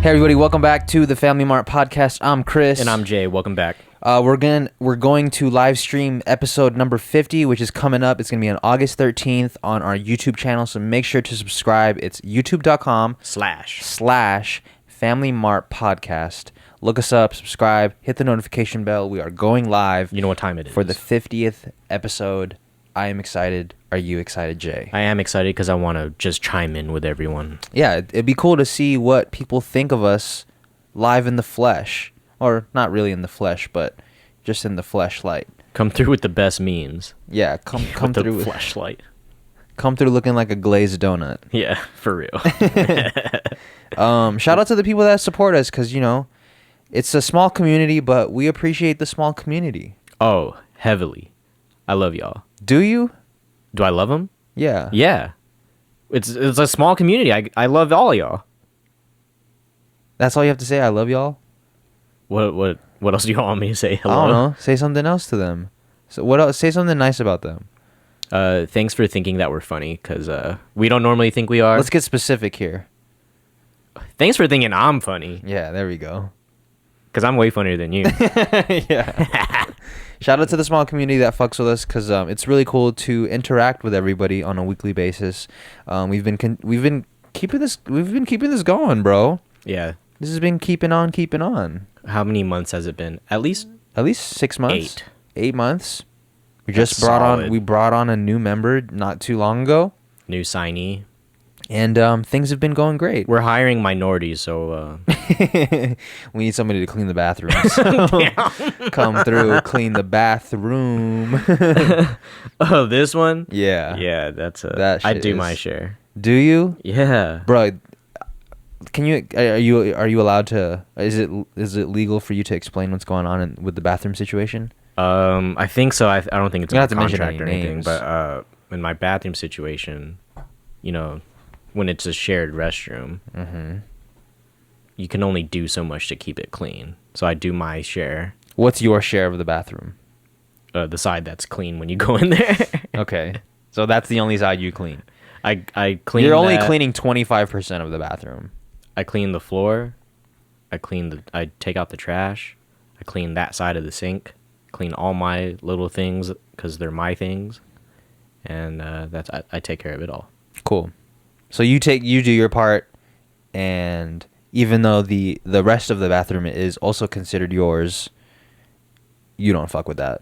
Hey everybody, welcome back to the Family Mart podcast. I'm Chris. And I'm Jay. Welcome back. We're going to live stream episode number 50, which is coming up. It's going to be on August 13th on our YouTube channel, so make sure to subscribe. It's youtube.com/Family Mart podcast. Look us up, subscribe, hit the notification bell. We are going live. You know what time it is. For the 50th episode. I am excited. Are you excited, Jay? I am excited because I want to just chime in with everyone. Yeah, it'd be cool to see what people think of us live in the flesh. Or not really in the flesh, but just in the fleshlight. Come through with the best means. Yeah, come through with the fleshlight. Come through looking like a glazed donut. Yeah, for real. Shout out to the people that support us because, you know, it's a small community, but we appreciate the small community. Oh, heavily. I love y'all. Do you? Do I love them? Yeah. Yeah. It's a small community. I love all y'all. That's all you have to say? I love y'all? What else do you want me to say? Hello? I don't know. Say something else to them. So what else? Say something nice about them. Thanks for thinking that we're funny, because we don't normally think we are. Let's get specific here. Thanks for thinking I'm funny. Yeah, there we go. Because I'm way funnier than you. Yeah. Shout out to the small community that fucks with us, because it's really cool to interact with everybody on a weekly basis. We've been keeping this going, bro. Yeah. This has been keeping on. How many months has it been? At least 6 months. 8 months. We That's just solid. brought on a new member not too long ago, New signee. and things have been going great. We're hiring minorities, so We need somebody to clean the bathrooms. Come through, clean the bathroom. oh, this one? Yeah. Yeah, that's That I shit do is- my share. Do you? Yeah. Bro, are you allowed to, is it legal for you to explain what's going on with the bathroom situation? I think so. I don't think it's You a don't have to mention contract or any anything, names. but in my bathroom situation, you know, when it's a shared restroom, you can only do so much to keep it clean. So I do my share. What's your share of the bathroom? The side that's clean when you go in there. Okay. So that's the only side you clean. I clean. You're only that. cleaning 25% of the bathroom. I clean the floor. I take out the trash. I clean that side of the sink. Clean all my little things because they're my things, and I take care of it all. Cool. So you do your part, and even though the rest of the bathroom is also considered yours, you don't fuck with that.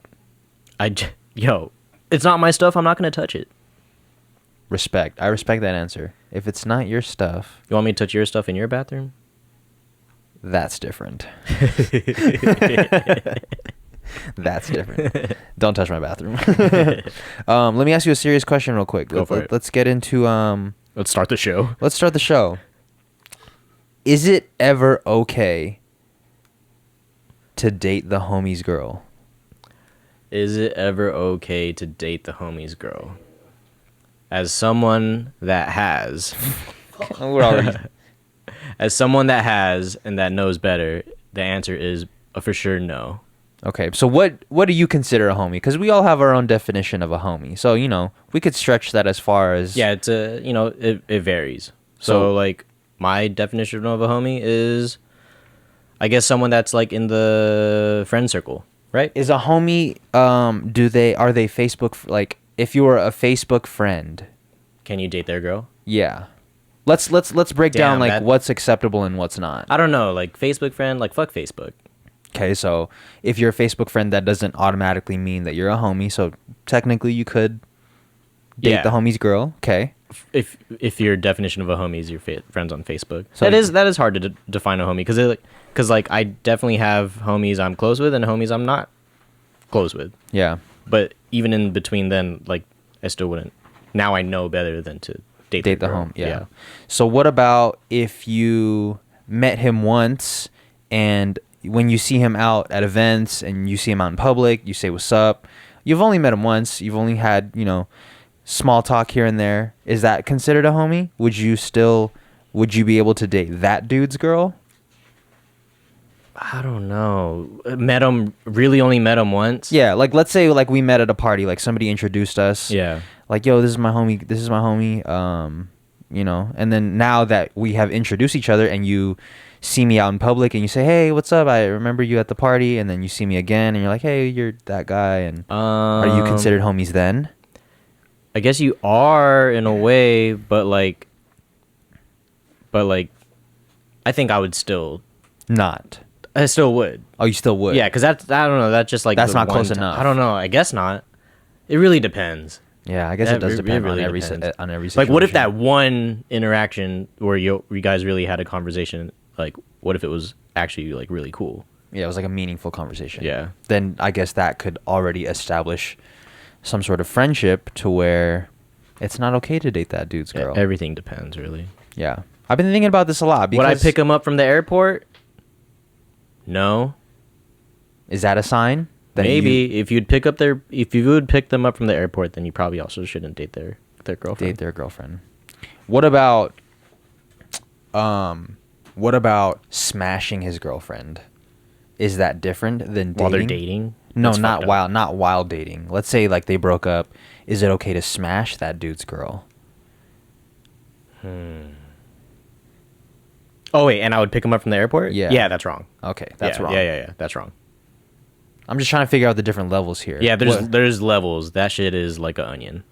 It's not my stuff. I'm not gonna touch it. Respect. I respect that answer. If it's not your stuff, You want me to touch your stuff in your bathroom? that's different. That's different. Don't touch my bathroom. Let me ask you a serious question real quick. Go for it. Let's get into Let's start the show. Let's start the show. Is it ever okay to date the homie's girl? Is it ever okay to date the homie's girl? As someone that has, We're already as someone that has and that knows better, the answer is for sure no. Okay, so what do you consider a homie? Because we all have our own definition of a homie. So, you know, we could stretch that as far as... Yeah, it's it varies. So- So like my definition of a homie is, I guess, someone that's like in the friend circle, right? Is a homie, are they Facebook, like, if you were a Facebook friend, Can you date their girl? yeah. Let's break down, Damn, like, that- what's acceptable and what's not. I don't know, like Facebook friend, like fuck Facebook. Okay, so if you're a Facebook friend, that doesn't automatically mean that you're a homie. So technically, you could date Yeah. the homie's girl. Okay. If your definition of a homie is your friends on Facebook, So- that is hard to define a homie because like I definitely have homies I'm close with and homies I'm not close with. Yeah. But even in between, then like I still wouldn't. Now I know better than to date Date the girl. home. Yeah. So what about if you met him once, and when you see him out at events and you see him out in public, you say what's up. You've only met him once. You've only had, you know, small talk here and there. Is that considered a homie? Would you be able to date that dude's girl? I don't know. Only met him once. Yeah, like let's say like we met at a party, like somebody introduced us. Yeah. Like, yo, this is my homie. you know, and then now that we have introduced each other and you see me out in public and you say, hey, what's up? I remember you at the party. And then you see me again and you're like, hey, you're that guy. And are you considered homies then? I guess you are in a way, but like, I think I would still. Not. I still would. Oh, you still would? Yeah, because that's, I don't know, that's just like That's the not close one enough. I don't know. I guess not. It really depends. Yeah, I guess Yeah, it does it depend really on every depends. on every Like, situation. what if that one interaction where you guys really had a conversation, like, what if it was actually like really cool? Yeah, it was like a meaningful conversation. Yeah. Then I guess that could already establish some sort of friendship to where it's not okay to date that dude's girl. Everything depends, really. Yeah. I've been thinking about this a lot. Would I pick him up from the airport? No. Is that a sign? That Maybe if you would pick them up from the airport, then you probably also shouldn't date their girlfriend. Date their girlfriend. What about smashing his girlfriend? Is that different than dating? While they're dating? No, That's not fucked while up. not while dating. Let's say like they broke up. Is it okay to smash that dude's girl? Oh wait, and I would pick him up from the airport? Yeah. Yeah, that's wrong. Okay, that's Yeah, wrong. Yeah, that's wrong. I'm just trying to figure out the different levels here. Yeah, What- there's levels. That shit is like an onion.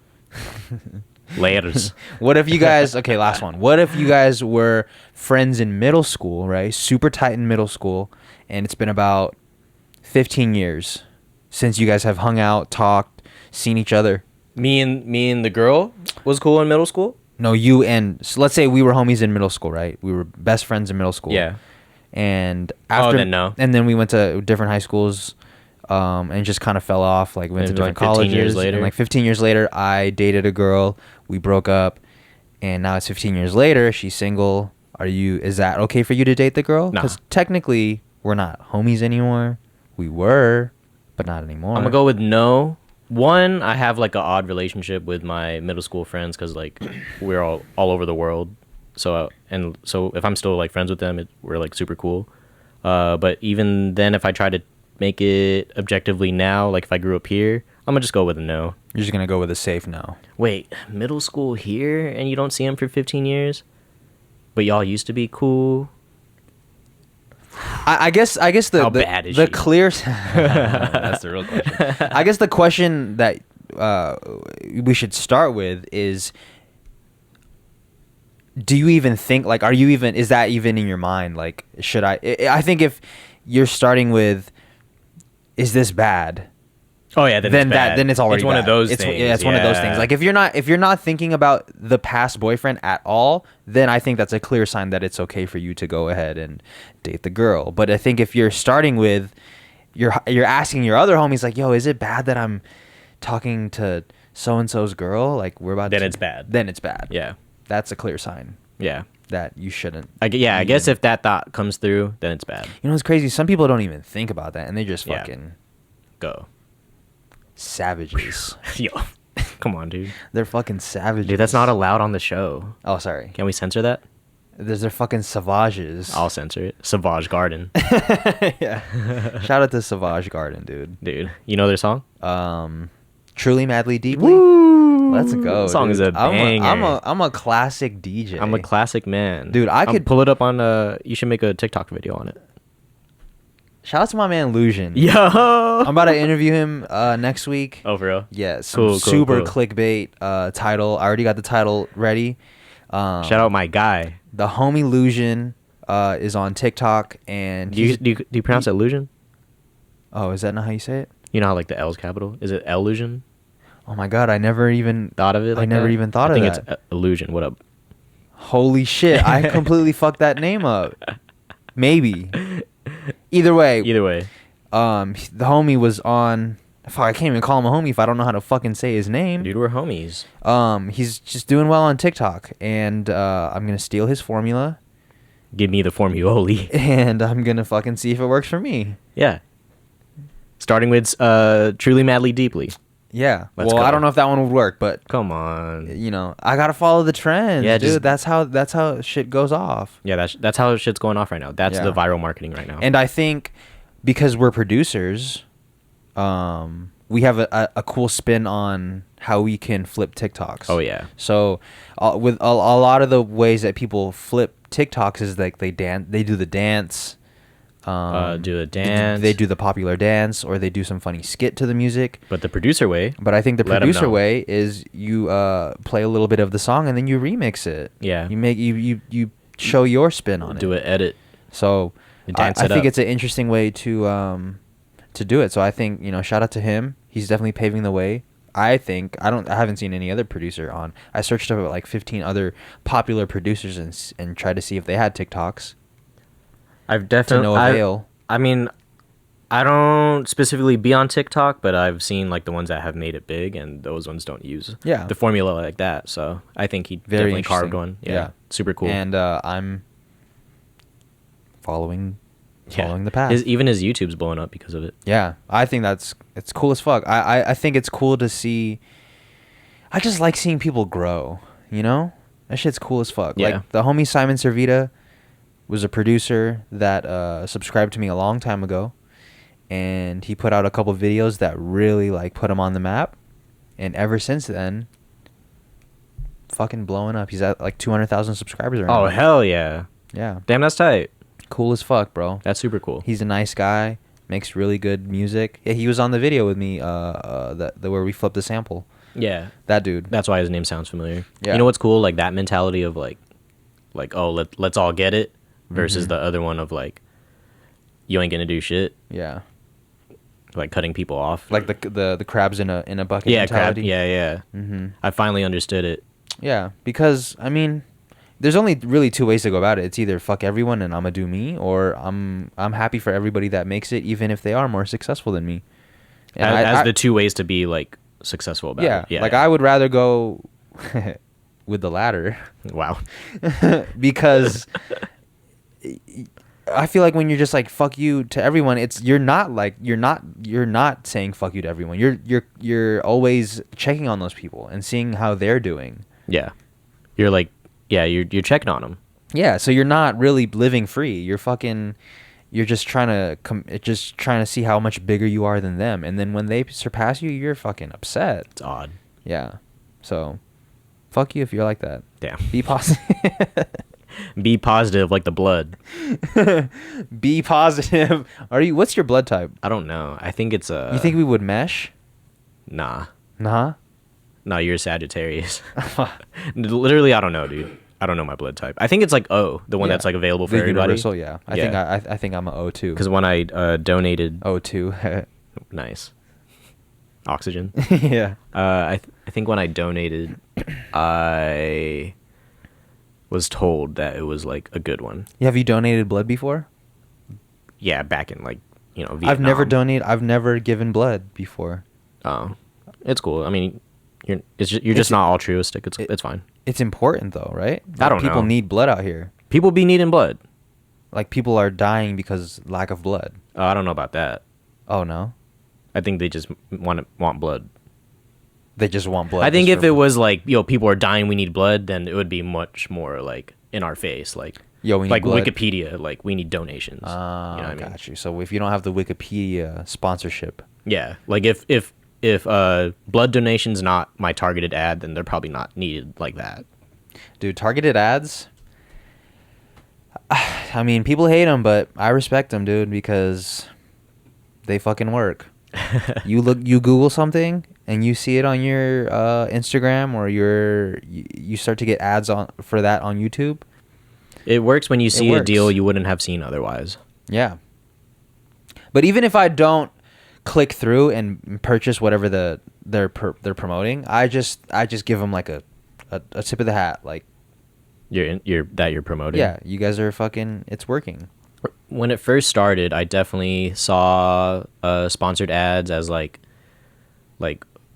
Layers. What if you guys, okay, last one. What if you guys were friends in middle school, right? Super tight in middle school, and it's been about 15 years since you guys have hung out, talked, seen each other. Me and the girl was cool in middle school? No, you and, so let's say we were homies in middle school, right? We were best friends in middle school. Yeah. And after, then no. And then we went to different high schools, and it just kind of fell off. Like, we went to And different like 15 colleges. years later? And like 15 years later, I dated a girl. We broke up, and now it's 15 years later. She's single. Is that okay for you to date the girl? Nah. Because technically, we're not homies anymore. We were, but not anymore. I'm gonna go with no. One, I have like an odd relationship with my middle school friends because like we're all over the world. So if I'm still like friends with them, we're like super cool. But even then, if I try to make it objectively now, like if I grew up here, I'm gonna just go with a no. You're just gonna go with a safe no. Wait, middle school here and you don't see him for 15 years, but y'all used to be cool. I guess How bad is the she? clear. That's the real question. I guess the question that we should start with is: do you even think, like, is that even in your mind? Like, should I think if you're starting with, is this bad? Oh yeah, then It's already one bad. of those it's, things. Yeah, it's one of those things. Like if you're not thinking about the past boyfriend at all, then I think that's a clear sign that it's okay for you to go ahead and date the girl. But I think if you're starting with, you're asking your other homies like, yo, is it bad that I'm talking to so and so's girl? Like we're about. Then it's bad. Then it's bad. Yeah, that's a clear sign yeah. that you shouldn't. I guess if that thought comes through, then it's bad. You know what's crazy? Some people don't even think about that, and they just Yeah. fucking Go. savages. Yo, come on, dude. They're fucking savages. Dude, that's not allowed on the show. Oh, sorry. Can we censor that? They're fucking savages. I'll censor it. Savage Garden. Yeah. Shout out to Savage Garden, dude. Dude, you know their song? Truly, Madly, Deeply. Woo! Let's go. That song dude. is a banger. I'm a classic DJ. I'm a classic man. Dude, I could pull it up on you should make a TikTok video on it. Shout out to my man Lucian. Yo! I'm about to interview him next week. Oh, for real? Yeah, some Cool, super cool. clickbait title. I already got the title ready. Shout out my guy. The homie Lucian is on TikTok, and Do you pronounce it illusion? Oh, is that not how you say it? You know how like the L's capital? Is it illusion? Oh my god, I never even Thought of it? I Like never that? even thought I of think that. it's illusion. What up? Holy shit, I completely fucked that name up. Maybe. Either way, The the homie was on. Fuck, I can't even call him a homie if I don't know how to fucking say his name. dude, we're homies. He's just doing well on TikTok, and I'm gonna steal his formula, Give me the formuoli. and I'm gonna fucking see if it works for me. Yeah. Starting with truly, madly, deeply. Yeah. Let's well, go. I don't know if that one would work, but Come on. you know, I gotta follow the trends, Yeah, dude. just- That's how shit goes off. Yeah, that's how shit's going off right now. That's Yeah. the viral marketing right now. And I think because we're producers, we have a cool spin on how we can flip TikToks. Oh yeah. So with a lot of the ways that people flip TikToks is like they do the dance. Do a dance. They do the popular dance, or they do some funny skit to the music. But the producer way. But I think the Let 'em producer know. way is you play a little bit of the song and then you remix it. Yeah. You show your spin on it. Do an edit. So You I dance it think up. it's an interesting way to do it. So I think, shout out to him. He's definitely paving the way. I haven't seen any other producer on. I searched up like 15 other popular producers and tried to see if they had TikToks. I've To definitely. no avail. I mean, I don't specifically be on TikTok, but I've seen like the ones that have made it big, and those ones don't use the formula like that. So I think he Very definitely carved interesting. one. Yeah, super cool. And I'm following the path. Even his YouTube's blowing up because of it. Yeah, I think it's cool as fuck. I think it's cool to see. I just like seeing people grow. That shit's cool as fuck. Yeah. Like the homie Simon Servita was a producer that subscribed to me a long time ago, and he put out a couple videos that really like put him on the map, and ever since then, fucking blowing up. He's at like 200,000 subscribers right now. Oh hell yeah! Yeah, Damn, that's tight. cool as fuck, bro. That's super cool. He's a nice guy, makes really good music. Yeah, he was on the video with me, where we flipped the sample. Yeah, That dude. that's why his name sounds familiar. Yeah. You know what's cool? Like that mentality of like oh let's all get it versus the other one of like you ain't gonna do shit, Yeah. like cutting people off. Like the crabs in a bucket yeah, crap. mentality. Yeah. Mm-hmm. I finally understood it. Yeah, because I mean, there's only really two ways to go about it. It's either fuck everyone and I'ma do me, or I'm happy for everybody that makes it, even if they are more successful than me. And As the two ways to be like successful about yeah, it. Yeah, like yeah. I would rather go with the latter Wow. because I feel like when you're just like fuck you to everyone, you're not saying fuck you to everyone. You're always checking on those people and seeing how they're doing. Yeah. You're like, yeah, you're checking on them. Yeah, so you're not really living free. You're just trying to see how much bigger you are than them, and then when they surpass you, you're fucking upset. It's odd. Yeah. So fuck you if you're like that. Damn. Be positive. Be positive like the blood. Be positive. What's your blood type? I don't know. I think it's a. You think we would mesh? Nah. Nah. No, you're a Sagittarius. Literally, I don't know, dude. I don't know my blood type. I think it's like O, the one Yeah. that's like available for The everybody. universal, yeah. I think I'm a O2. Because when I donated, O2. nice oxygen. Yeah. I think when I donated, I was told that it was like a good one. Have you donated blood before? Yeah, back in like Vietnam. I've never given blood before. Oh, it's cool. I mean, you're just not altruistic. It's fine. It's important though, right? I don't People know. need blood out here. People be needing blood. Like people are dying because lack of blood. I don't know about that. Oh no. I think they just want blood. They just want blood. I think just if for it was like, people are dying, we need blood, then it would be much more like in our face, like Yo, we need like blood. Wikipedia, like we need donations. Oh, you know what I mean? got you. So if you don't have the Wikipedia sponsorship, Yeah, like if blood donation's not my targeted ad, then they're probably not needed like that. dude, targeted ads. I mean, people hate them, but I respect them, dude, because they fucking work. You Google something and you see it on your Instagram, or you start to get ads for that on YouTube. It works when you see a works. deal you wouldn't have seen otherwise. Yeah. But even if I don't click through and purchase whatever they're promoting, I just give them like a tip of the hat, like, You're promoting. yeah, you guys are fucking, it's working. When it first started, I definitely saw sponsored ads as like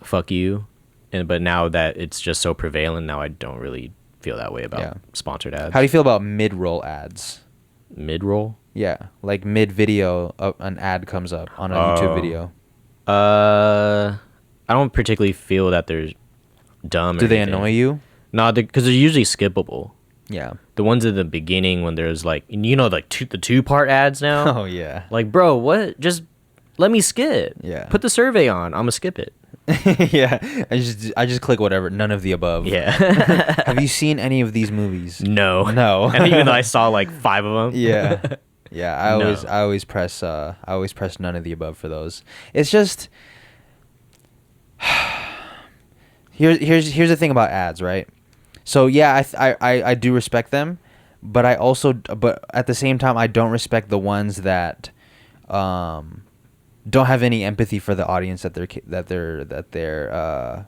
fuck you, but now that it's just so prevalent, now I don't really feel that way about Yeah. sponsored ads. How do you feel about mid-roll ads? Mid-roll? Yeah, like mid-video, an ad comes up on a YouTube video. I don't particularly feel that they're dumb. Do or they anything. annoy you? No, because they're usually skippable. Yeah. The ones at the beginning when there's like the two-part ads now. Oh yeah. Like, bro, what? Just let me skip. Yeah. Put the survey on. I'm gonna skip it. Yeah, I just click whatever. None of the above. Yeah. Have you seen any of these movies? No. No. And even though I saw like 5 of them. Yeah. Yeah, No. I always press none of the above for those. It's just here's the thing about ads, right? So yeah, I do respect them, but but at the same time I don't respect the ones that don't have any empathy for the audience that they're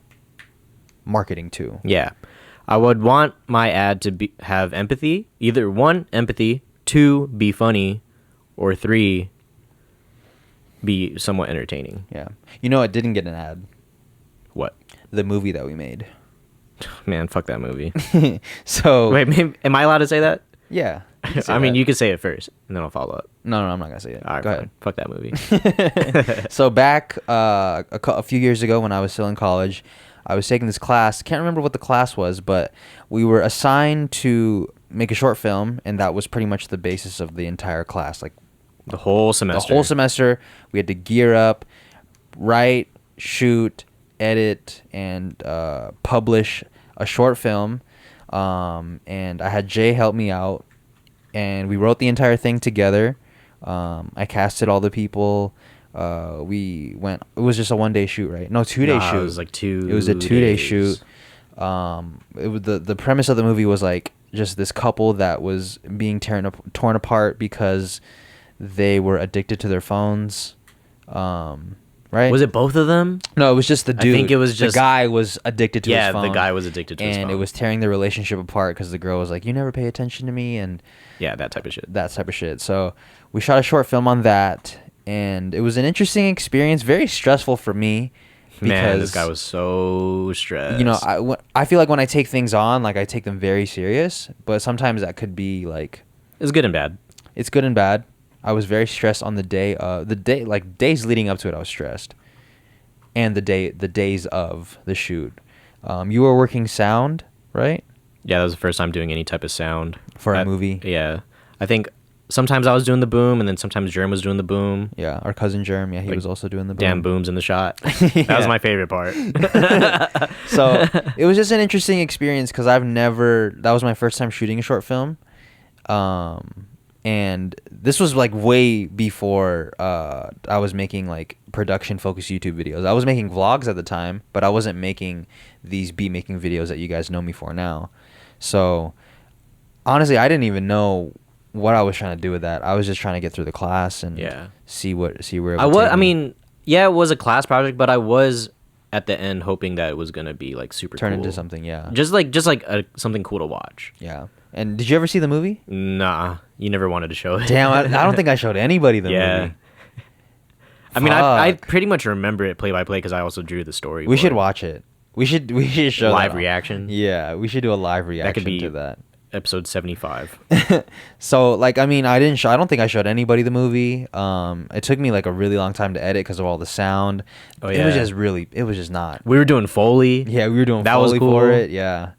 marketing to. Yeah. I would want my ad to have empathy. Either 1, empathy, 2, be funny, or 3, be somewhat entertaining. Yeah. You know, it didn't get an ad. What? The movie that we made. Man, fuck that movie. So Wait, am I allowed to say that? yeah. You can say I mean, that. you can say it first, and then I'll follow up. No, I'm not gonna say it. All right, Go fine. ahead. Fuck that movie. So back a few years ago when I was still in college, I was taking this class. Can't remember what the class was, but we were assigned to make a short film, and that was pretty much the basis of the entire class. Like The whole semester. the whole semester, we had to gear up, write, shoot, edit, and publish a short film. And I had Jay help me out, and we wrote the entire thing together. I casted all the people. We went. It was just a 1-day shoot, right? No, 2-day shoot. It was like 2. It was a 2-day days. shoot. It was the premise of the movie was like just this couple that was being torn apart because they were addicted to their phones. Right? Was it both of them? No, it was just the dude. I think it was just the guy was addicted to his Yeah, phone. the guy was addicted to his phone. And it was tearing their relationship apart because the girl was like, "You never pay attention to me," and Yeah, that type of shit. that type of shit. So we shot a short film on that, and it was an interesting experience. Very stressful for me. Man, because, this guy was so stressed. You know, I feel like when I take things on, like I take them very serious, but sometimes that could be like it's good and bad. it's good and bad. I was very stressed on the day like days leading up to it. I was stressed, and the days of the shoot. You were working sound, right? Yeah, that was the first time doing any type of sound For a movie? Yeah, I think sometimes I was doing the boom, and then sometimes Jerm was doing the boom. Yeah, our cousin Jerm, he Like, was also doing the boom. Damn booms in the shot. Yeah. That was my favorite part. So it was just an interesting experience because that was my first time shooting a short film. And this was like way before I was making like production focused YouTube videos. I was making vlogs at the time, but I wasn't making these beat making videos that you guys know me for now. So honestly, I didn't even know what I was trying to do with that. I was just trying to get through the class and see where it would take me. I mean, yeah, it was a class project, but I was at the end hoping that it was gonna be like super turn cool. into something. Yeah, just like something cool to watch. yeah. And did you ever see the movie? Nah, you never wanted to show it. Damn, I don't think I showed anybody the movie. I mean, I Fuck. pretty much remember it play by play because I also drew the story. We should watch it. We should show live that. reaction. Yeah, we should do a live reaction be to that. Episode 75. So, like, I mean, I don't think I showed anybody the movie. It took me like a really long time to edit because of all the sound. Oh, It was yeah. it was just not. We were doing Foley. Yeah, we were doing That was Foley cool. for it. Yeah.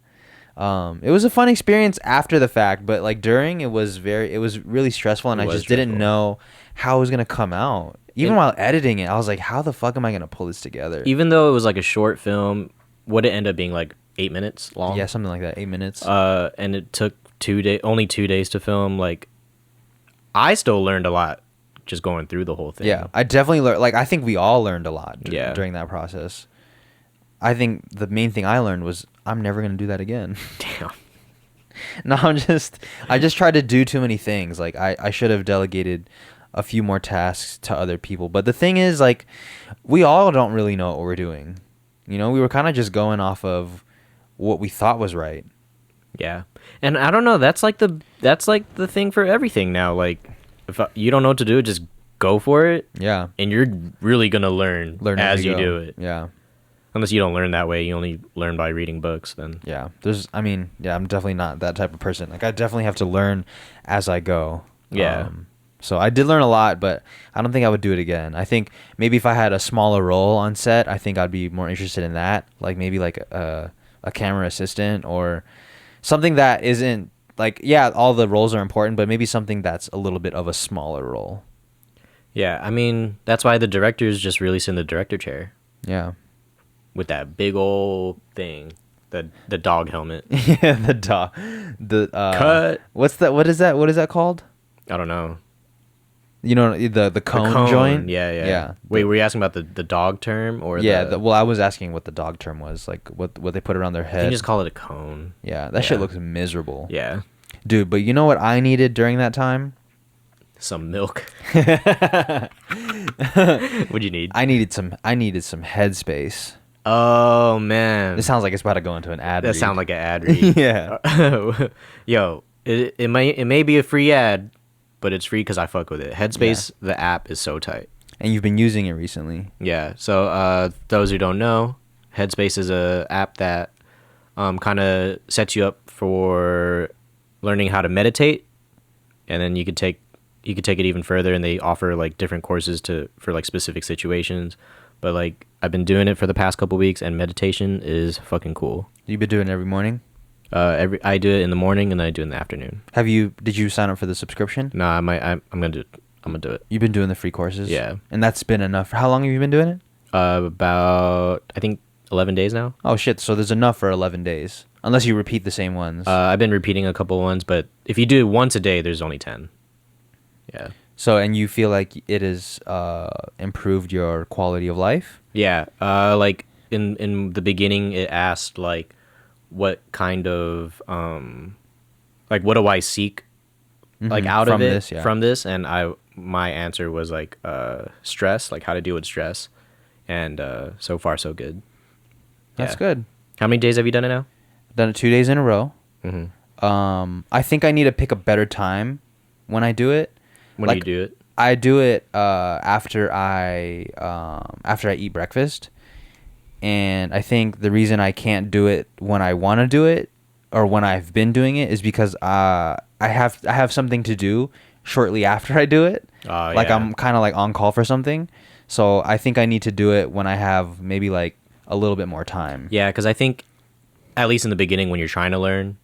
It was a fun experience after the fact, but like during it was really stressful, and It I was just didn't stressful. know how it was gonna come out. Even And- while editing it, I was like, how the fuck am I gonna pull this together? Even though it was like a short film, would it end up being like 8 minutes long? Yeah, something like that. 8 minutes. And it took only 2 days to film. Like, I still learned a lot just going through the whole thing. Yeah, I definitely learned. Like, I think we all learned a lot Yeah. during that process. I think the main thing I learned was I'm never gonna do that again. Damn. No, I just tried to do too many things. Like, I should have delegated a few more tasks to other people. But the thing is, like, we all don't really know what we're doing. You know, we were kind of just going off of what we thought was right. Yeah. And I don't know, that's like the thing for everything now. Like, if you don't know what to do, just go for it. Yeah. And you're really going to learn as as you you go. do it. Yeah. Unless you don't learn that way, you only learn by reading books, then. Yeah. I'm definitely not that type of person. Like, I definitely have to learn as I go. Yeah. So I did learn a lot, but I don't think I would do it again. I think maybe if I had a smaller role on set, I think I'd be more interested in that. Like maybe like a camera assistant or something that isn't like, yeah, all the roles are important, but maybe something that's a little bit of a smaller role. Yeah, I mean that's why the director's just releasing the director chair Yeah. with that big old thing, the dog helmet. Yeah, the dog. The Cut. what's that? What is that? What is that called? I don't know. You know, the The cone joint. Yeah, yeah. Yeah. Wait, were you asking about the dog term or Yeah. the? Well, I was asking what the dog term was, like what they put around their I think head. just call it a cone. Yeah, that shit looks miserable. Yeah, Dude, but you know what I needed during that time? some milk. What'd you need? I needed some headspace. Oh man, This sounds like it's about to go into an ad that read. sounds like an ad read. Yeah. Yo, it may be a free ad, but it's free because I fuck with it. Headspace, the app is so tight. And you've been using it recently. Yeah. So those who don't know, Headspace is a app that kind of sets you up for learning how to meditate, and then you could take it even further, and they offer like different courses for like specific situations. But like I've been doing it for the past couple weeks, and meditation is fucking cool. You've been doing it every morning? I do it in the morning and then I do it in the afternoon. Did you sign up for the subscription? No, I'm gonna do it. I'm gonna do it. You've been doing the free courses? Yeah. And that's been enough. How long have you been doing it? About I think 11 days now. Oh shit, so there's enough for 11 days. Unless you repeat the same ones. I've been repeating a couple ones, but if you do it once a day, there's only 10. Yeah. So, and you feel like it has improved your quality of life? Yeah. Like in the beginning, it asked like, what kind of like what do I seek like out From of it this, yeah. from this, and my answer was like stress, like how to deal with stress, and so far so good. That's Yeah. good. How many days have you done it now? Done it 2 days in a row. Mm-hmm. I think I need to pick a better time when I do it. When Like, do you do it? I do it after I eat breakfast, and I think the reason I can't do it when I want to do it or when I've been doing it is because I have something to do shortly after I do it. Like Yeah. I'm kind of like on call for something, so I think I need to do it when I have maybe like a little bit more time. Yeah, because I think at least in the beginning when you're trying to learn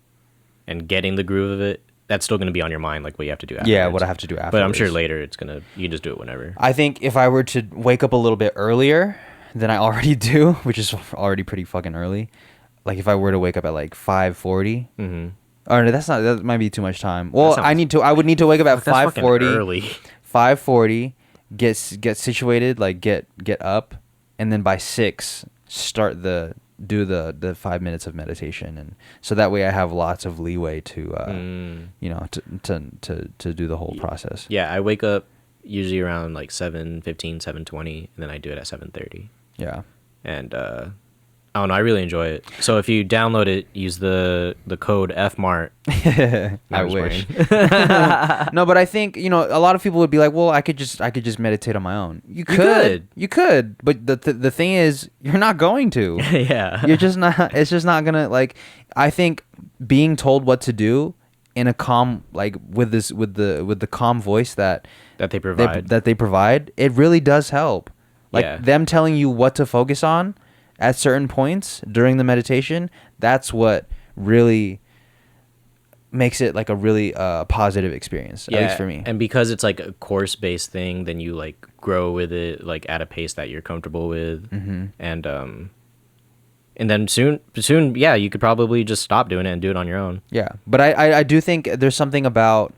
and getting the groove of it, that's still going to be on your mind, like what you have to do afterwards. Yeah, what I have to do after. But I'm sure later you can just do it whenever. I think if I were to wake up a little bit earlier than I already do, which is already pretty fucking early, like if I were to wake up at like 5:40, Mm-hmm. or no, that might be too much time. Well, sounds- I would need to wake up at That's fucking 5:40, early. 5:40, get situated, like get up, and then by 6 start do the 5 minutes of meditation, and so that way I have lots of leeway to you know to do the whole process. Yeah, I wake up usually around like 7:15, 7:20, and then I do it at 7:30. Yeah. And I don't know, I really enjoy it. So if you download it, use the code FMART. I I'm just wish. playing. No, but I think, you know, a lot of people would be like, "Well, I could just meditate on my own." You could. But the thing is, you're not going to. Yeah. You're just not. It's just not gonna, like. I think being told what to do in a calm, like with the calm voice that They provide. they provide, it really does help. Like Yeah. them telling you what to focus on at certain points during the meditation, that's what really makes it like a really positive experience, at least for me. And because it's like a course-based thing, then you like grow with it like at a pace that you're comfortable with. Mm-hmm. And then soon, yeah, you could probably just stop doing it and do it on your own. Yeah, but I do think there's something about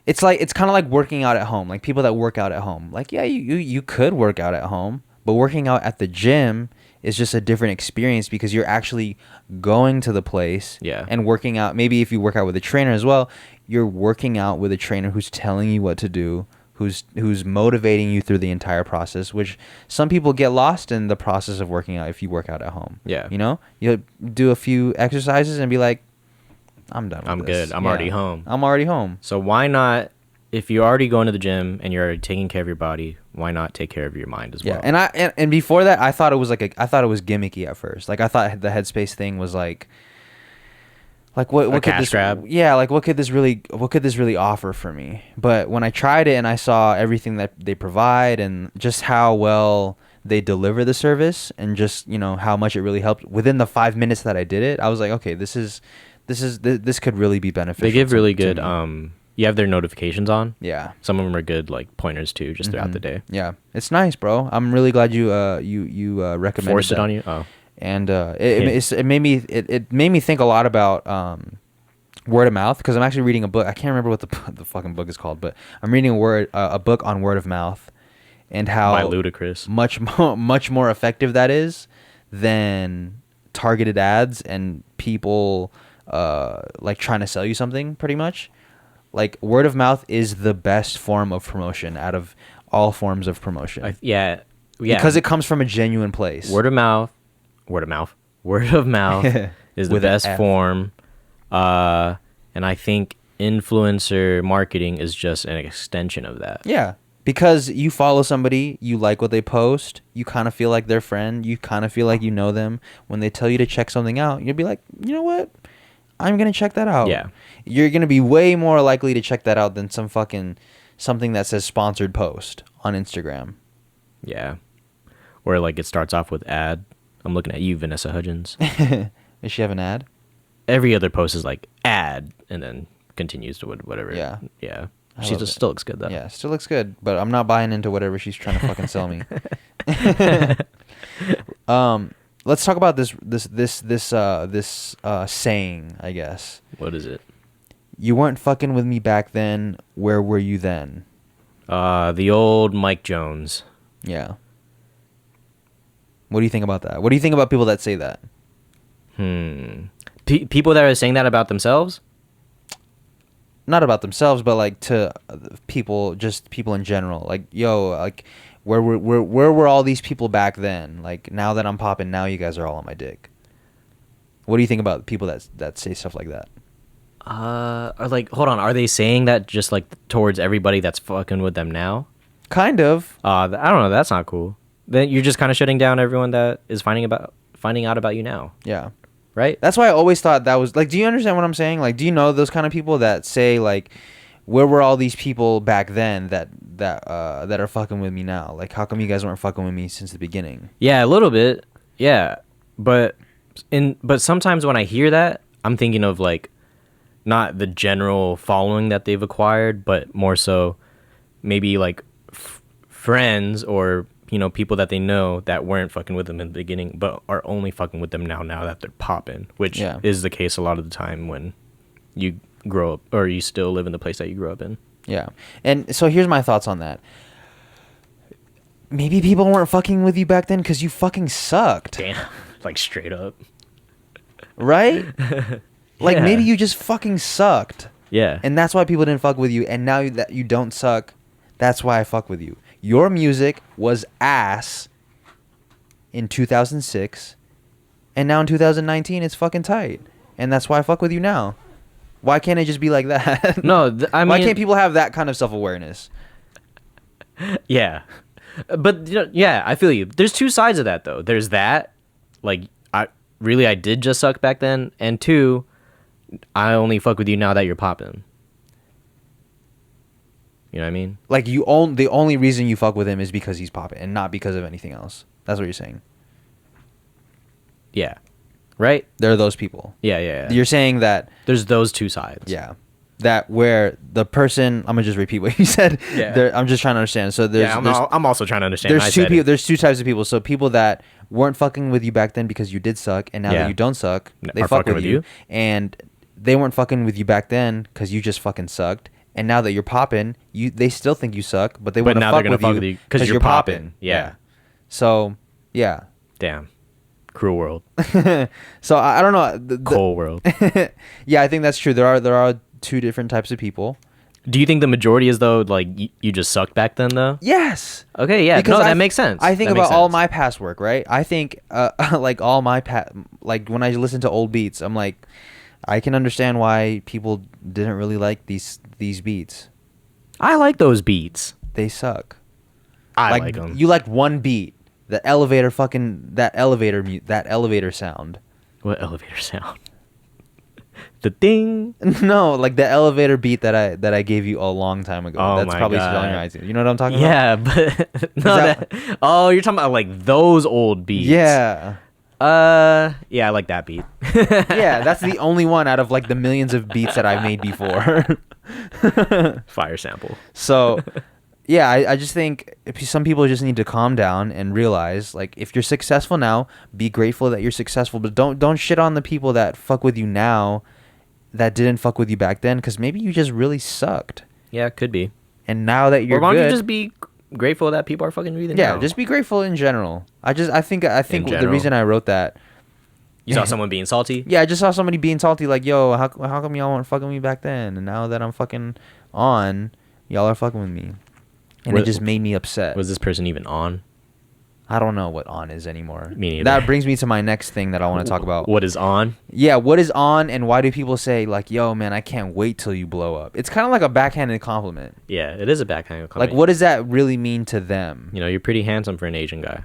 it's kind of like working out at home. Like people that work out at home, like yeah, you could work out at home, but working out at the gym is just a different experience because you're actually going to the place Yeah. and working out. Maybe if you work out with a trainer as well, you're working out with a trainer who's telling you what to do, who's motivating you through the entire process, which some people get lost in the process of working out if you work out at home. Yeah. You know? You'll do a few exercises and be like, I'm done with I'm this. good. I'm already home. I'm already home. So why not, if you're already going to the gym and you're already taking care of your body, why not take care of your mind as well? Yeah, and before that, I thought it was gimmicky at first. Like I thought the headspace thing was like what could cash this grab? Yeah, like what could this really offer for me? But when I tried it and I saw everything that they provide and just how well they deliver the service and just, you know, how much it really helped within the 5 minutes that I did it, I was like, okay, this could really be beneficial. They give really to good me. you have their notifications on. Yeah. Some of them are good like pointers too, just throughout the day. Yeah, it's nice, bro. I'm really glad you recommended Force it that. on you. Oh, And it made me think a lot about word of mouth, because I'm actually reading a book. I can't remember what the fucking book is called, but I'm reading a book on word of mouth and how by Ludacris. much more effective that is than targeted ads and people like trying to sell you something. Pretty much, like word of mouth is the best form of promotion out of all forms of promotion. Yeah, because it comes from a genuine place. Word of mouth is the With an best F. form. And I think influencer marketing is just an extension of that. Yeah, because you follow somebody, you like what they post, you kind of feel like their friend, you kind of feel like you know them. When they tell you to check something out, you'll be like, you know what? I'm going to check that out. Yeah. You're going to be way more likely to check that out than something that says sponsored post on Instagram. Yeah. Where like it starts off with ad. I'm looking at you, Vanessa Hudgens. Does she have an ad? Every other post is like ad and then continues to whatever. Yeah. Yeah. I She love just it. still looks good though. Yeah, still looks good, but I'm not buying into whatever she's trying to fucking sell me. Let's talk about this saying, I guess. What is it? You weren't fucking with me back then. Where were you then? The old Mike Jones. Yeah. What do you think about that? What do you think about people that say that? People that are saying that about themselves? Not about themselves, but like to people, just people in general. Like, yo, like, where were all these people back then? Like, now that I'm popping, now you guys are all on my dick. What do you think about people that say stuff like that? Or like, hold on, are they saying that just like towards everybody that's fucking with them now? Kind of. I don't know. That's not cool. Then you're just kind of shutting down everyone that is finding out about you now, Yeah. right? That's why I always thought that was like, do you understand what I'm saying? Like, do you know those kind of people that say like, where were all these people back then that are fucking with me now? Like, how come you guys weren't fucking with me since the beginning? Yeah, a little bit. Yeah, but sometimes when I hear that, I'm thinking of like not the general following that they've acquired, but more so maybe like friends or people that they know that weren't fucking with them in the beginning, but are only fucking with them now that they're popping, which is the case a lot of the time when you grow up or you still live in the place that you grew up in. Yeah. And so here's my thoughts on that. Maybe people weren't fucking with you back then because you fucking sucked. Damn. Like straight up. Right? Like, Yeah. maybe you just fucking sucked. Yeah. And that's why people didn't fuck with you. And now that you don't suck, that's why I fuck with you. Your music was ass in 2006. And now in 2019, it's fucking tight. And that's why I fuck with you now. Why can't it just be like that? No, I mean, why can't people have that kind of self-awareness? Yeah. But yeah, I feel you. There's two sides of that though. There's that, like I did just suck back then, and two, I only fuck with you now that you're popping. You know what I mean? Like, the only reason you fuck with him is because he's popping and not because of anything else. That's what you're saying. Yeah. Right? There are those people. Yeah. You're saying that... There's those two sides. Yeah. That where the person... I'm going to just repeat what you said. Yeah. I'm just trying to understand. So there's... I'm also trying to understand. There's two types of people. So people that weren't fucking with you back then because you did suck, and now that you don't suck, they are fuck fucking with with you. you. And they weren't fucking with you back then because you just fucking sucked. And now that you're popping, they still think you suck, but they want to fuck with you because you're popping. Yeah. So, yeah. Damn. Cruel world. So I don't know. Cold world. Yeah, I think that's true. There are two different types of people. Do you think the majority is though like you just sucked back then though? Yes. Okay. Yeah. Because that makes sense. I think That makes about all sense. my past work, right? I think like all my like when I listen to old beats, I'm like, I can understand why people didn't really like these beats. I like those beats. They suck. I like them. You liked one beat, the elevator that elevator sound. What elevator sound? The ding. No, like the elevator beat that I gave you a long time ago. Oh That's my probably God. still on your eyes. You know what I'm talking about? Yeah, but no. that- Oh, you're talking about like those old beats. Yeah. Yeah, I like that beat. Yeah, that's the only one out of like the millions of beats that I've made before. Fire sample. So, yeah, I just think some people just need to calm down and realize, like, if you're successful now, be grateful that you're successful, but don't shit on the people that fuck with you now that didn't fuck with you back then, because maybe you just really sucked. Yeah, it could be. And now that you're Or why don't good, you just be grateful that people are fucking with you yeah, now? just be grateful in general. I think the general? reason I wrote that. You saw someone being salty? Yeah, I just saw somebody being salty, like, yo, how come y'all weren't fucking with me back then? And now that I'm fucking on, y'all are fucking with me. And it just made me upset. Was this person even on? I don't know what on is anymore. Me neither. That brings me to my next thing that I want to talk about. What is on? Yeah, what is on, and why do people say, like, yo, man, I can't wait till you blow up? It's kind of like a backhanded compliment. Yeah, it is a backhand comment. Like, what does that really mean to them? You know, you're pretty handsome for an Asian guy.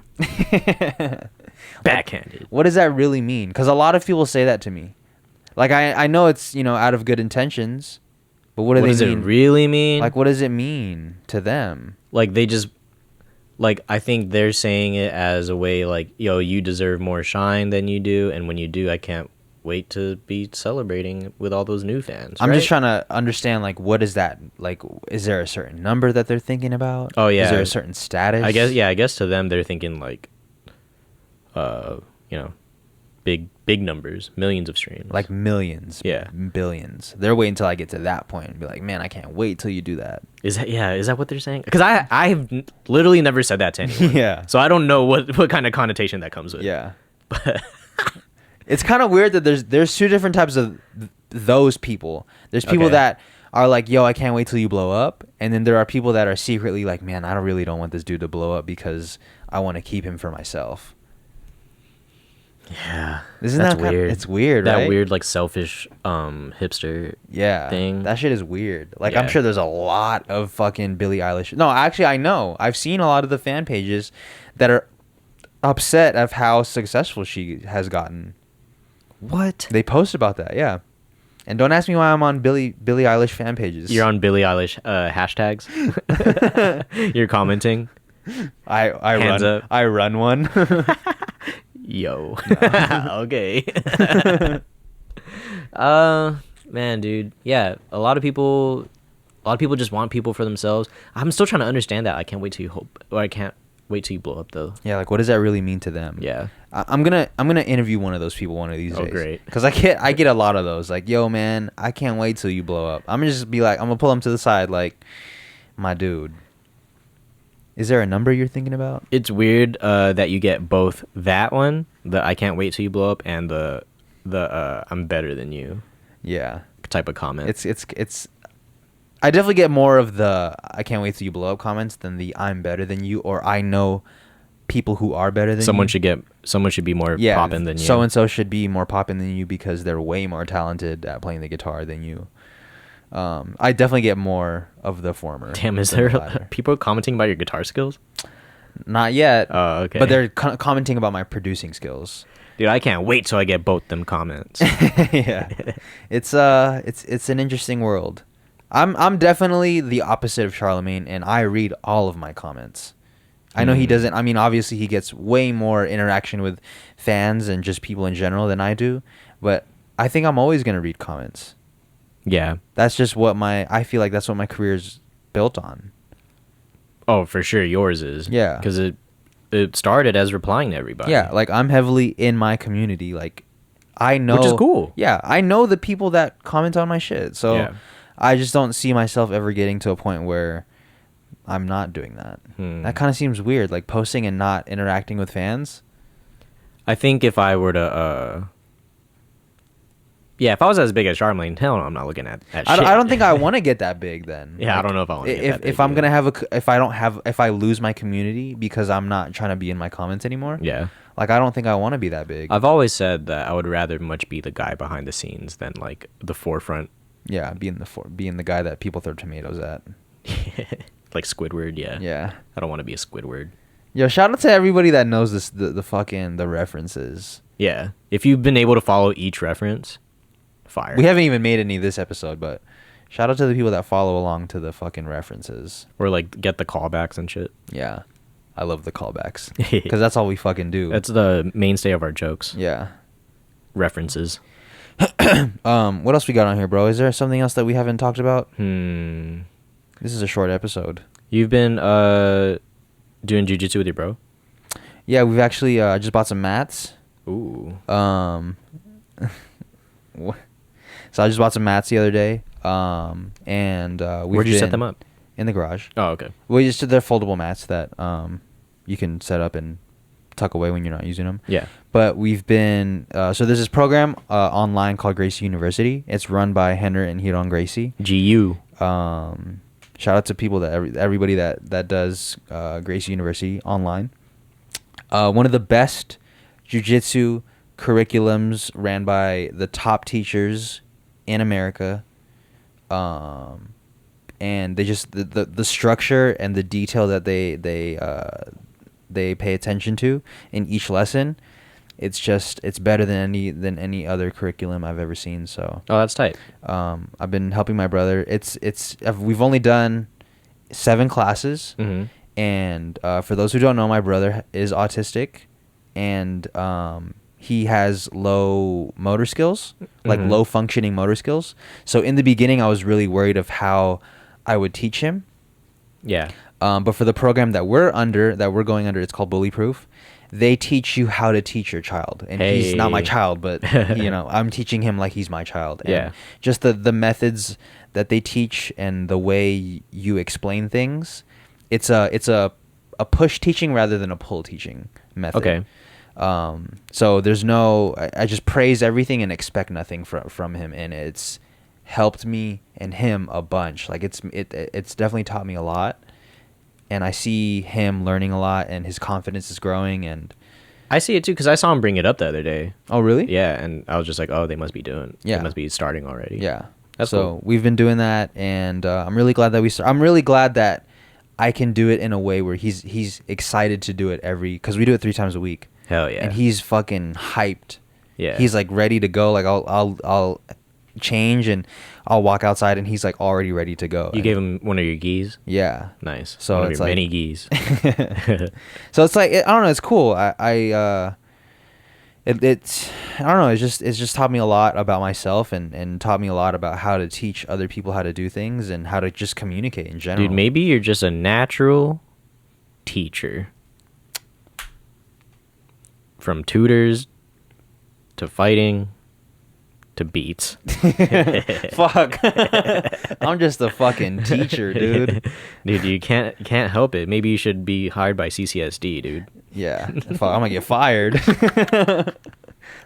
Backhanded. What does that really mean? Because a lot of people say that to me. Like, I know it's, out of good intentions, but what do they mean? What does it really mean? Like, what does it mean to them? Like, they just... Like, I think they're saying it as a way, like, yo, you deserve more shine than you do, and when you do, I can't wait to be celebrating with all those new fans. I'm right? just trying to understand, like, what is that? Like, is there a certain number that they're thinking about? Oh, yeah. Is there a certain status? I guess to them, they're thinking, like, big numbers, millions of streams. Like millions. Yeah. Billions. They're waiting until I get to that point and be like, man, I can't wait till you do that. Is that what they're saying? Because I've literally never said that to anyone. Yeah. So I don't know what kind of connotation that comes with. Yeah. It's kind of weird that there's two different types of those people. There's people Okay. that are like, yo, I can't wait till you blow up. And then there are people that are secretly like, man, I really don't want this dude to blow up because I want to keep him for myself. Yeah. Isn't That's that weird? It's weird, that right? weird, like, selfish hipster thing. That shit is weird. Like, Yeah. I'm sure there's a lot of fucking Billie Eilish. No, actually, I know. I've seen a lot of the fan pages that are upset of how successful she has gotten. What? They post about that, yeah. And don't ask me why I'm on Billie Eilish fan pages. You're on Billie Eilish hashtags? You're commenting? Hands up. I run one. Yo. Okay. Man, dude. Yeah, a lot of people just want people for themselves. I'm still trying to understand that. I can't wait till you blow up, though. Yeah, like, what does that really mean to them? Yeah. I'm gonna interview one of those people one of these days. Oh, great. Because I get a lot of those. Like, yo, man, I can't wait till you blow up. I'm gonna just be like, I'm gonna pull them to the side, like, my dude. Is there a number you're thinking about? It's weird that you get both that one, the I can't wait till you blow up, and the I'm better than you Yeah. type of comment. It's. I definitely get more of the I can't wait till you blow up comments than the I'm better than you, or I know people who are better than someone you. should be more poppin' than you. So and so should be more poppin' than you because they're way more talented at playing the guitar than you. I definitely get more of the former. Damn, is than the there latter. people commenting about your guitar skills? Not yet. Oh, okay. But they're commenting about my producing skills. Dude, I can't wait till I get both them comments. Yeah, it's an interesting world. I'm definitely the opposite of Charlemagne, and I read all of my comments. I know he doesn't. I mean, obviously he gets way more interaction with fans and just people in general than I do, but I think I'm always gonna read comments. Yeah. That's just I feel like that's what my career's built on. Oh, for sure, yours is. Yeah. Because it started as replying to everybody. Yeah, like I'm heavily in my community. Like I know, Which is cool. Yeah, I know the people that comment on my shit. So Yeah. I just don't see myself ever getting to a point where I'm not doing that. That kind of seems weird, like posting and not interacting with fans. I think if I were to, if I was as big as Charlemagne, hell no, I'm not looking at shit. I don't think I want to get that big then. Yeah, Like, I don't know if I want to get that big. if I'm gonna have if I lose my community because I'm not trying to be in my comments anymore. Yeah. Like I don't think I want to be that big. I've always said that I would rather much be the guy behind the scenes than like the forefront. Yeah, being the guy that people throw tomatoes at. Like Squidward, yeah. Yeah. I don't want to be a Squidward. Yo, shout out to everybody that knows the references. Yeah. If you've been able to follow each reference, fire. We haven't even made any this episode, but shout out to the people that follow along to the fucking references. Or like get the callbacks and shit. Yeah. I love the callbacks because that's all we fucking do. That's the mainstay of our jokes. Yeah. References. What else we got on here, bro? Is there something else that we haven't talked about? This is a short episode. You've been doing jujitsu with your bro? Yeah, we've actually I just bought some mats. Ooh. So I just bought some mats the other day. And Where'd you set them up? In the garage. Oh, okay. We just did their foldable mats that you can set up and tuck away when you're not using them. Yeah. But we've been so there's this program online called Gracie University. It's run by Henry and Hiron Gracie. GU. Shout out to people that everybody that does Gracie University online. One of the best jiu-jitsu curriculums ran by the top teachers in America. And they just the structure and the detail that they pay attention to in each lesson, it's better than any other curriculum I've ever seen. So that's tight. I've been helping my brother. We've only done 7 classes, and for those who don't know, my brother is autistic, and he has low motor skills, like low functioning motor skills. So in the beginning, I was really worried of how I would teach him. Yeah. But for the program that we're going under, it's called Bully Proof. They teach you how to teach your child, and he's not my child, but I'm teaching him like he's my child. And yeah. Just the methods that they teach and the way you explain things, it's a push teaching rather than a pull teaching method. Okay. So there's no, I just praise everything and expect nothing from him, and it's helped me and him a bunch. Like it's definitely taught me a lot, and I see him learning a lot, and his confidence is growing. And I see it too, because I saw him bring it up the other day. Oh really? Yeah, and I was just like, oh, they must be they must be starting already. Yeah, that's so cool. We've been doing that, and I'm really glad that I'm really glad that I can do it in a way where he's excited to do it because we do it 3 times a week. Hell yeah. And he's fucking hyped. Yeah. He's like ready to go. Like I'll change and I'll walk outside and he's like already ready to go. You gave him one of your gis? Yeah. Nice. So one of it's your like many gis. So it's like I don't know. It's cool. It's I don't know. It's just taught me a lot about myself and taught me a lot about how to teach other people how to do things and how to just communicate in general. Dude, maybe you're just a natural teacher. From tutors to fighting to beats. Fuck. I'm just a fucking teacher, dude. Dude, you can't help it. Maybe you should be hired by CCSD, dude. Yeah. Fuck, I'm gonna get fired. I'm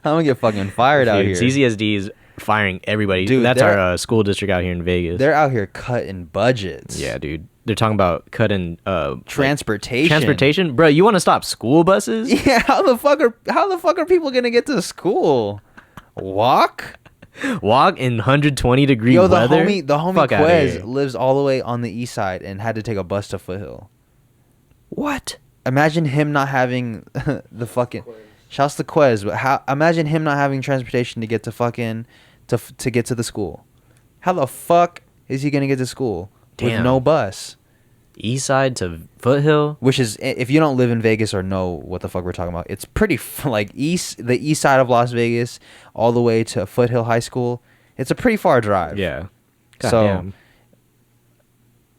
gonna get fucking fired out here. CCSD is firing everybody. Dude, that's our school district out here in Vegas. They're out here cutting budgets. Yeah, dude. They're talking about cutting transportation. Transportation, bro. You want to stop school buses? Yeah. How the fuck are people gonna get to school? Walk in 120-degree Yo, weather. The homie Quez lives all the way on the east side and had to take a bus to Foothill. What? Imagine him not having the fucking. Shouts to Quez, but imagine him not having transportation to get to fucking to get to the school. How the fuck is he gonna get to school with no bus? East side to Foothill, which is, if you don't live in Vegas or know what the fuck we're talking about, it's pretty like the east side of Las Vegas all the way to Foothill High School. It's a pretty far drive. Yeah. Damn.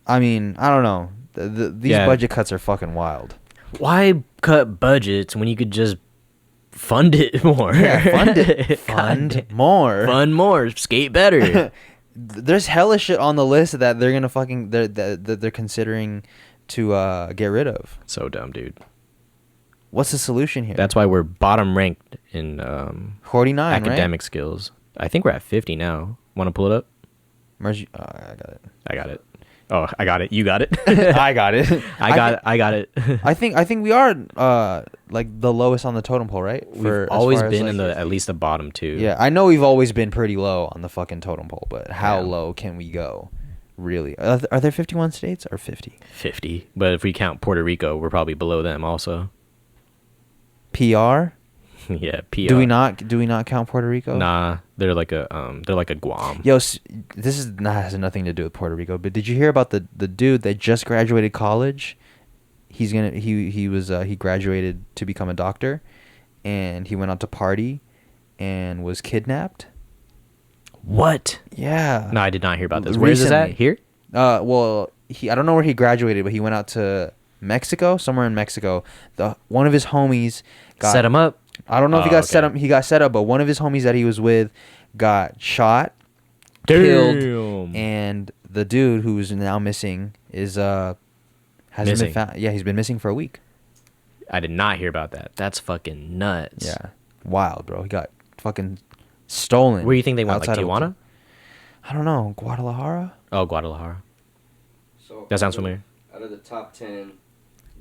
I mean, I don't know. These budget cuts are fucking wild. Why cut budgets when you could just fund it more? Yeah, fund it. Fund more. Fund more. Skate better. There's hella shit on the list that they're gonna fucking they're considering to get rid of. So dumb, dude. What's the solution here? That's why we're bottom ranked in 49 academic skills. I think we're at 50 now. Want to pull it up? I got it. I got it. Oh, I got it. You got it. I got it. I got it. I think we are like the lowest on the totem pole, right? We've always been in at least the bottom 2. Yeah, I know we've always been pretty low on the fucking totem pole, but how low can we go? Really? Are there 51 states or 50? 50. But if we count Puerto Rico, we're probably below them also. PR? Yeah, PR. Do we not count Puerto Rico? Nah, they're like a Guam. Yo, has nothing to do with Puerto Rico, but did you hear about the dude that just graduated college? he graduated to become a doctor, and he went out to party, and was kidnapped. What? Yeah. No, I did not hear about this. Where is this at? Recently. Here? Well, I don't know where he graduated, but he went out to Mexico, somewhere in Mexico. One of his homies got Set him up? I don't know if he got set up. He got set up, but one of his homies that he was with got shot, killed, and the dude who's now missing hasn't Missing. been found. Yeah, he's been missing for a week. I did not hear about that. That's fucking nuts. Yeah, wild, bro. He got fucking stolen. Where do you think they went? Like outside of- Tijuana? I don't know, Guadalajara. Oh, Guadalajara. So That sounds familiar. Out of the top 10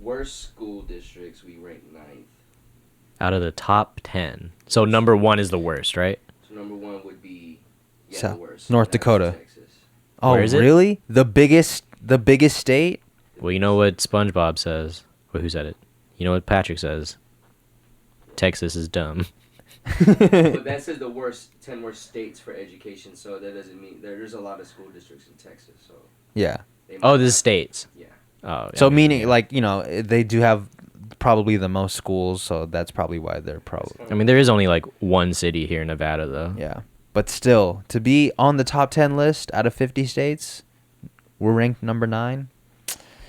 worst school districts, we rank 9th. Out of the top 10. So number 1 is the worst, right? So number 1 would be South- the worst. North That's Dakota. Texas. Oh, Where is it? really? The biggest state? Well, you know what SpongeBob says? Well, who said it? You know what Patrick says? Texas is dumb. But that says the 10 worst states for education, so that doesn't mean there's a lot of school districts in Texas. So Yeah. they Oh, might this is not- states. Yeah. Oh, So I mean, meaning, yeah. like, they do have probably the most schools, so that's probably why they're probably I mean, there is only like one city here in Nevada, though. yeah. But still, to be on the top 10 list out of 50 states, we're ranked number 9.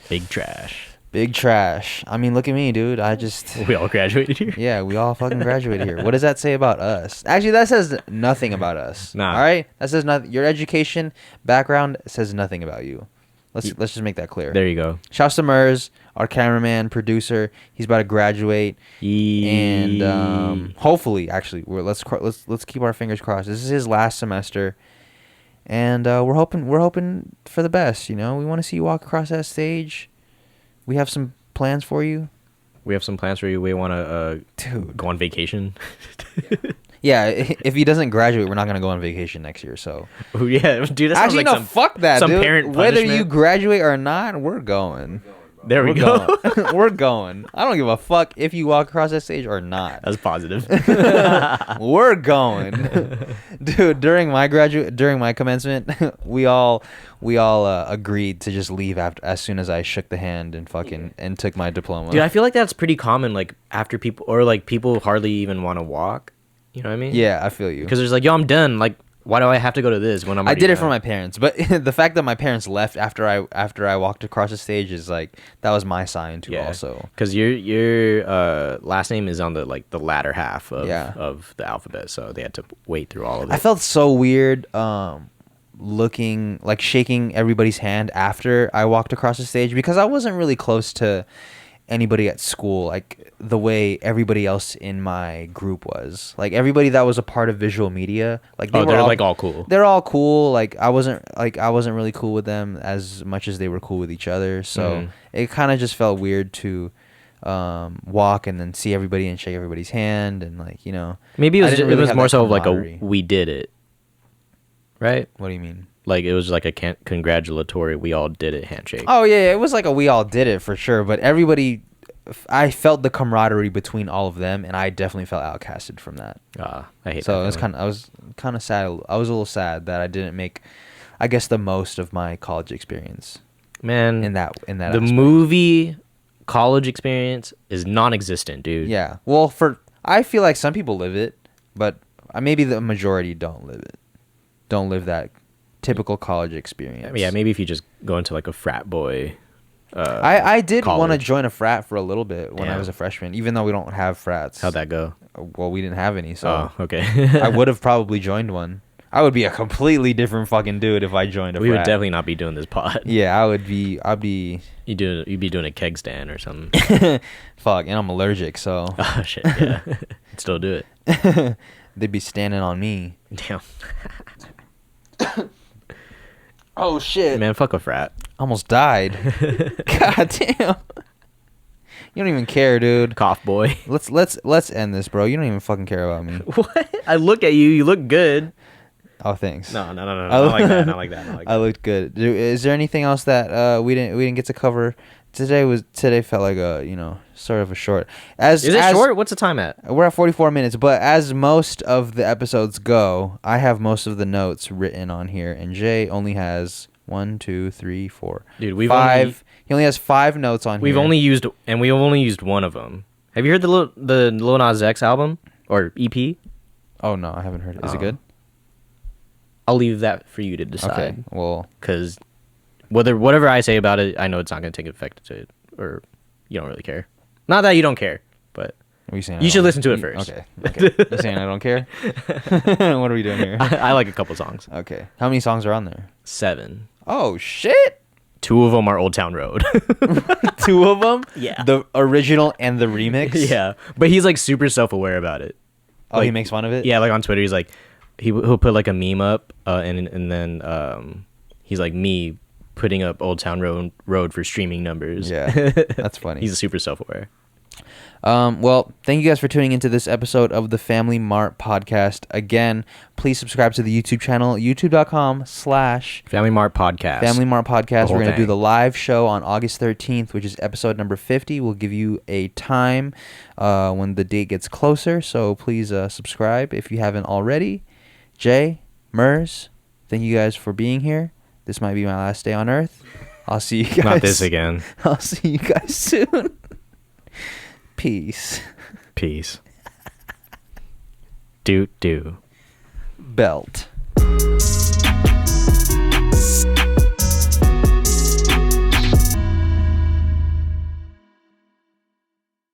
Big trash. Big trash. I mean, look at me, dude. I just We all graduated here. yeah, we all fucking graduated here. What does that say about us? Actually, that says nothing about us. Nah. All right, that says nothing. Your education background says nothing about you. Let's just make that clear. There you go. Shouts to Mers, our cameraman, producer. He's about to graduate, and hopefully, actually, let's keep our fingers crossed. This is his last semester, and we're hoping for the best. We want to see you walk across that stage. We have some plans for you, We have some plans for you. We want to dude. go on vacation. Yeah, if he doesn't graduate, we're not gonna go on vacation next year. So Oh, yeah, dude. That sounds actually, like no, fuck that, some dude. parent Whether you punishment. graduate or not, we're going. There we We're go. going. We're going. I don't give a fuck if you walk across that stage or not. That's positive. We're going, dude. During my commencement, we all agreed to just leave as soon as I shook the hand and and took my diploma. Dude, I feel like that's pretty common. Like after people, or like people hardly even want to walk. You know what I mean? Yeah, I feel you. Because there's like, yo, I'm done. Like, why do I have to go to this when I'm? I did it already for done? my parents, but the fact that my parents left after I walked across the stage is like that was my sign too. Yeah. Also, Because your last name is on the latter half of Yeah. of the alphabet, so they had to wait through all of it. I felt so weird shaking everybody's hand after I walked across the stage because I wasn't really close to anybody at school like the way everybody else in my group was. Like everybody that was a part of visual media, like they're like all cool. They're all cool. Like I wasn't really cool with them as much as they were cool with each other. So it kind of just felt weird to walk and then see everybody and shake everybody's hand and Maybe it I was didn't it really was have more that so of like a camaraderie. we did it, right? What do you mean? Like it was like a congratulatory we all did it handshake. Oh yeah, it was like we all did it for sure, but everybody, I felt the camaraderie between all of them, and I definitely felt outcasted from that. I hate So that it was feeling. I was kind of sad. I was a little sad that I didn't make, I guess, the most of my college experience Man, in that the aspect. movie college experience is non-existent, dude. Yeah. Well, I feel like some people live it, but maybe the majority don't live it. Don't live that typical college experience. Yeah, maybe if you just go into like a frat boy. I did want to college. join a frat for a little bit when I Damn. was a freshman, even though we don't have frats. How'd that go? Well, we didn't have any, so Oh, okay. I would have probably joined one. I would be a completely different fucking dude if I joined a We frat. would definitely not be doing this pod. Yeah, I'd be You'd be doing a keg stand or something. fuck, and I'm allergic, so Oh shit, yeah. Still do it. they'd be standing on me. Damn. Oh shit. Man, fuck a frat. Almost died. God damn. You don't even care, dude. Cough boy. Let's end this, bro. You don't even fucking care about me. What? I look at you, you look good. Oh, thanks. No, not like that, not like that, not like I that. looked good. Is there anything else that we didn't get to cover? Today felt like a sort of a short. Is it short? What's the time at? We're at 44 minutes, but as most of the episodes go, I have most of the notes written on here, and Jay only has 1, 2, 3, 4, Dude, we've 5. only- He only has 5 notes on We've here. only used one of them. Have you heard the Lil Nas X album or EP? Oh no, I haven't heard it. Is it Oh. good? I'll leave that for you to Okay. decide. Well, Because whatever I say about it, I know it's not going to take effect to it, or you don't really care. Not that you don't care, but what are you saying? You I should don't- listen to it first. Okay. You're saying I don't care? What are we doing here? I like a couple songs. Okay. How many songs are on there? 7. Oh shit! 2 of them are Old Town Road. 2 of them? Yeah. The original and the remix? Yeah, but he's like super self-aware about it. Oh, he Like, makes fun of it? Yeah, like on Twitter, he's like, he'll put like a meme up, and then he's like me putting up Old Town Road for streaming numbers. Yeah. That's funny. He's super self-aware. Well, thank you guys for tuning into this episode of the Family Mart podcast. Again, please subscribe to the YouTube channel, youtube.com/. Family Mart podcast. Family Mart Podcast. whole We're going to do thing. the live show on August 13th, which is episode number 50. We'll give you a time when the date gets closer. So please subscribe if you haven't already. Jay, Mers, thank you guys for being here. This might be my last day on Earth. I'll see you guys. Not this again. I'll see you guys soon. Peace. Peace. Do. Belt.